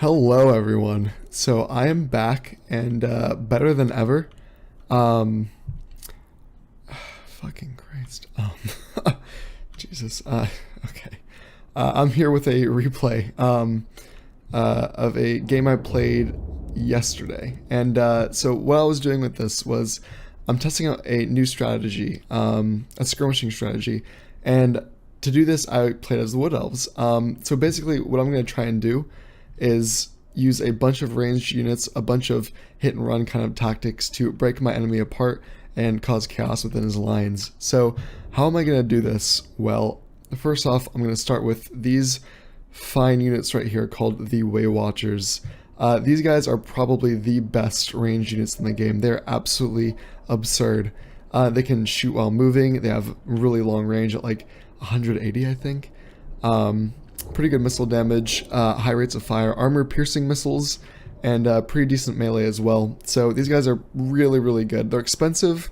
Hello everyone. So I am back and better than ever. Um Fucking Christ. Jesus. Okay. I'm here with a replay of a game I played yesterday. And so what I was doing with this was I'm testing out a new strategy, a skirmishing strategy. And to do this, I played as the Wood Elves. So basically what I'm going to try and do is use a bunch of ranged units, a bunch of hit and run kind of tactics to break my enemy apart and cause chaos within his lines. So how am I going to do this? Well, first off, I'm going to start with these fine units right here called the Way Watchers. These guys are probably the best ranged units in the game. They're absolutely absurd. They can shoot while moving. They have really long range at like 180, I think. Pretty good missile damage, high rates of fire, armor piercing missiles, and pretty decent melee as well. So these guys are really, really good. They're expensive,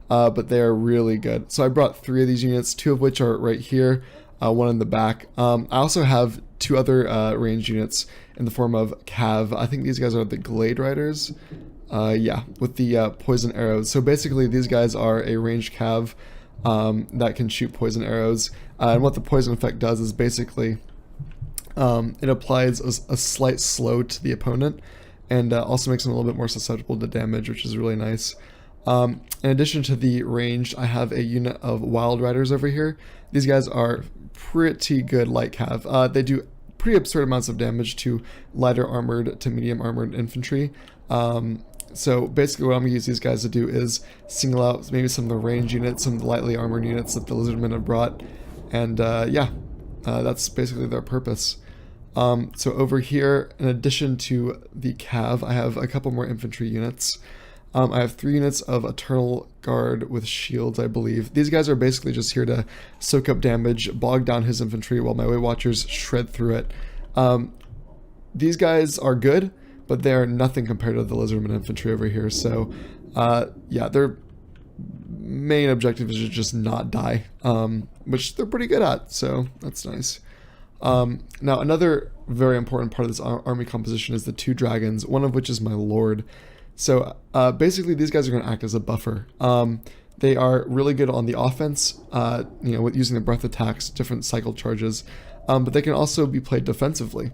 but they are really good. So I brought 3 of these units, 2 of which are right here, 1 in the back. I also have 2 other ranged units in the form of Cav. I think these guys are the Glade Riders. Yeah, with the poison arrows. So basically these guys are a ranged Cav that can shoot poison arrows. And what the poison effect does is basically it applies a slight slow to the opponent and also makes them a little bit more susceptible to damage, which is really nice. In addition to the ranged, I have a unit of Wild Riders over here. These guys are pretty good light cav. They do pretty absurd amounts of damage to lighter armored to medium armored infantry. So basically what I'm going to use these guys to do is single out maybe some of the ranged units, some of the lightly armored units that the Lizardmen have brought, and yeah, that's basically their purpose. So over here, in addition to the Cav, I have a couple more infantry units. I have 3 units of Eternal Guard with shields, I believe. These guys are basically just here to soak up damage, bog down his infantry while my Way Watchers shred through it. These guys are good, but they're nothing compared to the Lizardmen infantry over here. So yeah, their main objective is to just not die, which they're pretty good at, so that's nice. Now another very important part of this army composition is the 2 dragons, one of which is my lord. So basically these guys are going to act as a buffer. They are really good on the offense, you know, with using the breath attacks, different cycle charges, but they can also be played defensively.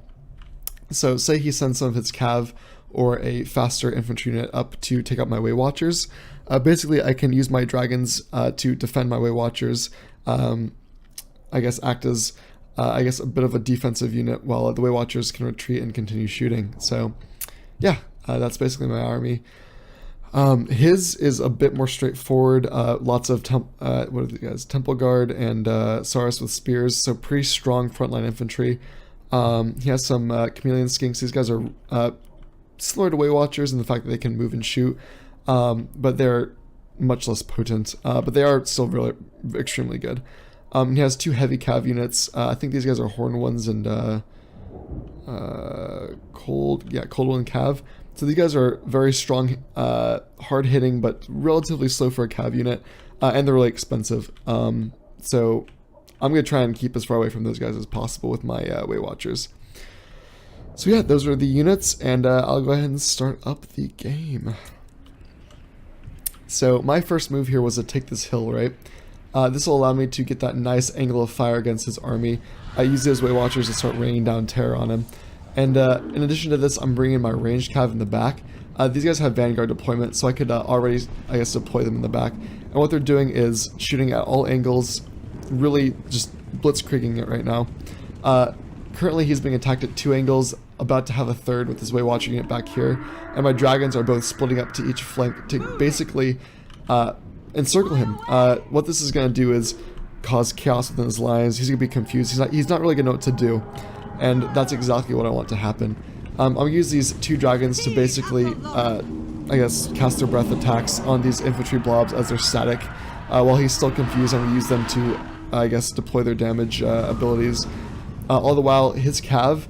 So say he sends some of his cav or a faster infantry unit up to take out my Way Watchers. Basically I can use my dragons to defend my Way Watchers, I guess act as I guess a bit of a defensive unit while the Way Watchers can retreat and continue shooting. So yeah, that's basically my army. His is a bit more straightforward. Lots of what are these guys? Temple Guard and Saurus with spears, so pretty strong frontline infantry. He has some chameleon skinks. These guys are similar to Way Watchers in the fact that they can move and shoot, but they're much less potent. But they are still really extremely good. He has 2 heavy cav units. I think these guys are Horn ones and Cold One cav. So these guys are very strong, hard hitting, but relatively slow for a cav unit, and they're really expensive. So I'm going to try and keep as far away from those guys as possible with my Way Watchers. So yeah, those are the units, and I'll go ahead and start up the game. So my first move here was to take this hill, right? This will allow me to get that nice angle of fire against his army. I use those Way Watchers to start raining down terror on him. And in addition to this, I'm bringing my ranged cav in the back. These guys have Vanguard deployment, so I could already, I guess, deploy them in the back. And what they're doing is shooting at all angles, really just blitzkrieging it right now. Currently he's being attacked at 2 angles, about to have a 3rd with his Way Watcher unit back here. And my dragons are both splitting up to each flank to basically encircle him. What this is going to do is cause chaos within his lines. He's going to be confused. He's not really going to know what to do. And that's exactly what I want to happen. I'm going to use these 2 dragons to basically, I guess, cast their breath attacks on these infantry blobs as they're static. While he's still confused, I'm going to use them to, I guess, deploy their damage abilities. All the while, his cav,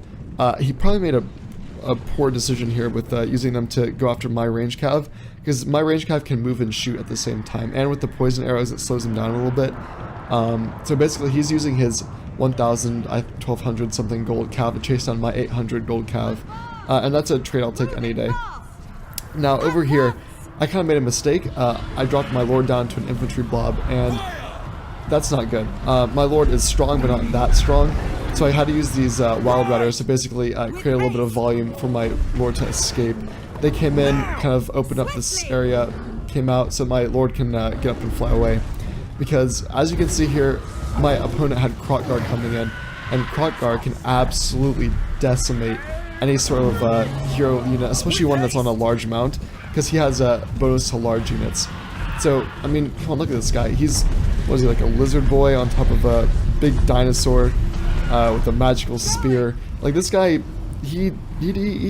he probably made a poor decision here with using them to go after my range cav, because my range cav can move and shoot at the same time, and with the poison arrows it slows him down a little bit. So basically he's using his 1,000, 1,200 something gold cav to chase down my 800 gold cav, and that's a trade I'll take any day. Now over here, I kind of made a mistake. I dropped my Lord down to an infantry blob, and that's not good. My Lord is strong, but not that strong. So I had to use these Wild Riders to basically create a little bit of volume for my Lord to escape. They came in, kind of opened up this area, came out, so my Lord can get up and fly away. Because, as you can see here, my opponent had Krotgar coming in, and Krotgar can absolutely decimate any sort of hero unit, especially one that's on a large mount, because he has a bonus to large units. So, I mean, come on, look at this guy. He's, what is he, like a lizard boy on top of a big dinosaur with a magical spear. Like, this guy, he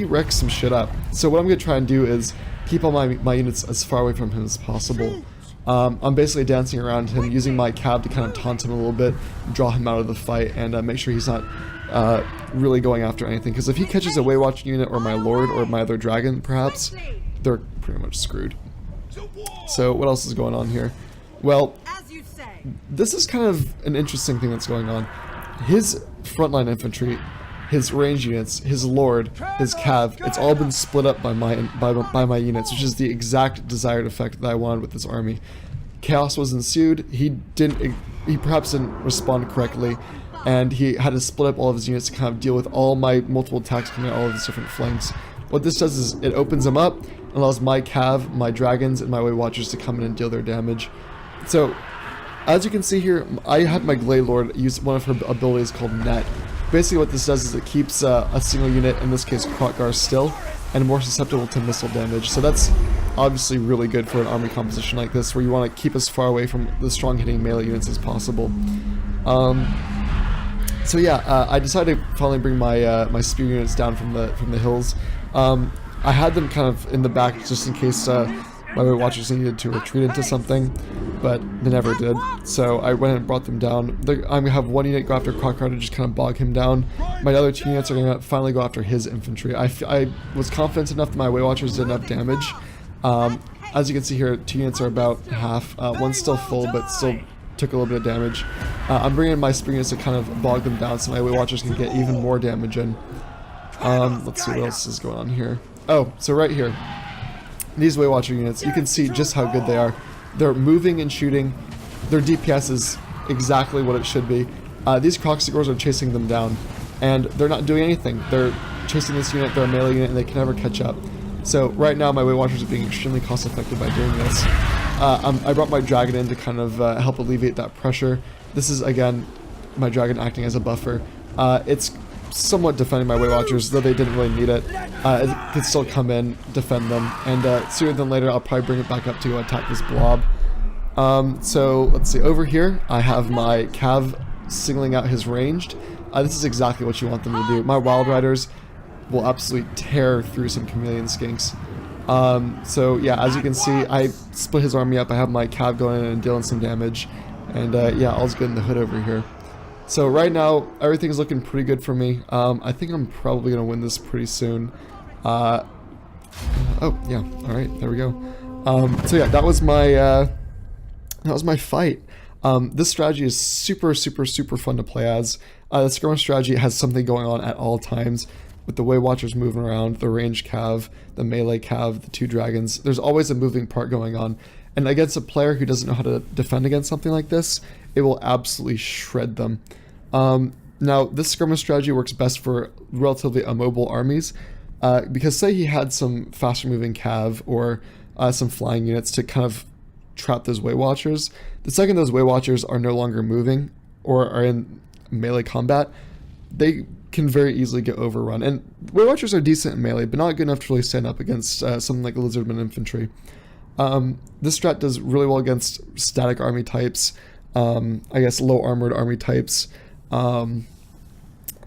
wrecks some shit up. So what I'm going to try and do is keep all my units as far away from him as possible. I'm basically dancing around him, using my cab to kind of taunt him a little bit, draw him out of the fight, and make sure he's not really going after anything. Because if he catches a Waywatch unit, or my Lord, or my other dragon, perhaps, they're pretty much screwed. So what else is going on here? Well, this is kind of an interesting thing that's going on. His frontline infantry, his range units, his Lord, his cav, it's all been split up by my units, which is the exact desired effect that I wanted with this army. Chaos was ensued. He perhaps didn't respond correctly, and he had to split up all of his units to kind of deal with all my multiple attacks coming out all of his different flanks. What this does is it opens them up, allows my cav, my dragons, and my Way Watchers to come in and deal their damage. So, as you can see here, I had my Glade Lord use one of her abilities called Net. Basically what this does is it keeps a single unit, in this case Krotgar, still, and more susceptible to missile damage. So that's obviously really good for an army composition like this, where you want to keep as far away from the strong hitting melee units as possible. So yeah, I decided to finally bring my spear units down from the hills. I had them kind of in the back just in case my Way Watchers needed to retreat into something, but they never did. So I went and brought them down. I'm going to have one unit go after Krotgar to just kind of bog him down. My other two units are going to finally go after his infantry. I was confident enough that my Way Watchers did enough damage. As you can see here, two units are about half. One's still full, but still took a little bit of damage. I'm bringing in my spear units to kind of bog them down so my Way Watchers can get even more damage in. Let's see what else is going on here. Oh, so right here, these Way Watcher units, you can see just how good they are. They're moving and shooting. Their DPS is exactly what it should be. These Kroxigors are chasing them down, and they're not doing anything. They're chasing this unit, they're a melee unit, and they can never catch up. So right now my Way Watchers are being extremely cost effective by doing this. I brought my dragon in to kind of help alleviate that pressure. This is, again, my dragon acting as a buffer. It's somewhat defending my Way Watchers, though they didn't really need it. It could still come in, defend them, and sooner than later I'll probably bring it back up to go attack this blob. So let's see, over here I have my cav singling out his ranged. This is exactly what you want them to do. My Wild Riders will absolutely tear through some chameleon skinks. So yeah, as you can see, I split his army up. I have my cav going in and dealing some damage, and yeah, all's good in the hood over here. So right now, everything's looking pretty good for me. I think I'm probably going to win this pretty soon. Oh, yeah. All right, there we go. So yeah, that was my fight. This strategy is super fun to play as. The skirmish strategy has something going on at all times, with the Way Watchers moving around, the range cav, the melee cav, the two dragons. There's always a moving part going on. And against a player who doesn't know how to defend against something like this, it will absolutely shred them. Now, this skirmish strategy works best for relatively immobile armies, because say he had some faster moving cav or some flying units to kind of trap those Way Watchers. The second those Way Watchers are no longer moving or are in melee combat, they can very easily get overrun. And Way Watchers are decent in melee, but not good enough to really stand up against something like Lizardmen infantry. This strat does really well against static army types, I guess low armored army types. I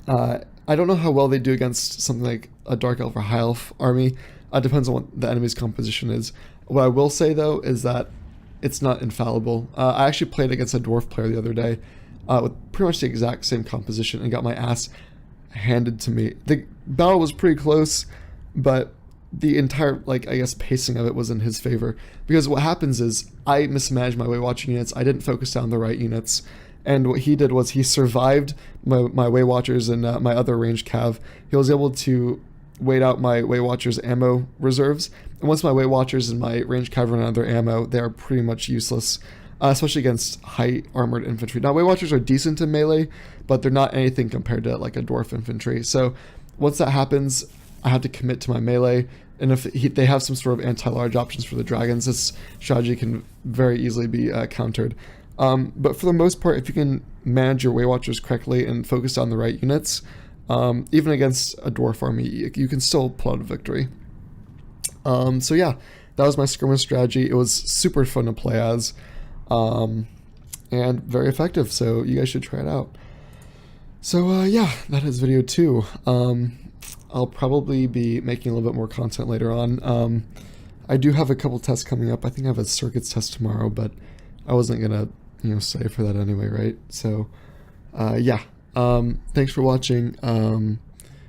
don't know how well they do against something like a Dark Elf or High Elf army. Depends on what the enemy's composition is. What I will say though is that it's not infallible. I actually played against a dwarf player the other day with pretty much the exact same composition and got my ass handed to me. The battle was pretty close, but the entire, like, I guess pacing of it was in his favor, because what happens is I mismanaged my Way Watching units. I didn't focus down the right units, and what he did was he survived my Way Watchers and my other ranged cav. He was able to weighed out my Weight Watchers ammo reserves, and once my Weight Watchers and my ranged cavalry run out of their ammo, they are pretty much useless, especially against high armored infantry. Now, Weight Watchers are decent in melee, but they're not anything compared to like a dwarf infantry. So once that happens, I have to commit to my melee, and if they have some sort of anti-large options for the dragons, this strategy can very easily be countered. But for the most part, if you can manage your Weight Watchers correctly and focus on the right units, even against a dwarf army, you can still pull out a victory. So yeah, that was my skirmish strategy. It was super fun to play as, and very effective, so you guys should try it out. So yeah, that is video 2. I'll probably be making a little bit more content later on. I do have a couple tests coming up. I think I have a circuits test tomorrow, but I wasn't gonna, stay for that anyway, right? So, yeah. Thanks for watching.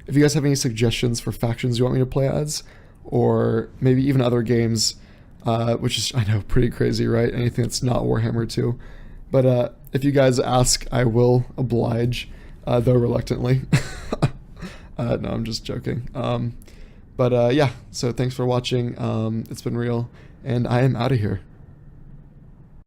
If you guys have any suggestions for factions you want me to play as, or maybe even other games, which is, I know, pretty crazy, right? Anything that's not Warhammer 2. But if you guys ask, I will oblige, though reluctantly. No, I'm just joking. But yeah, so thanks for watching. It's been real, and I am out of here.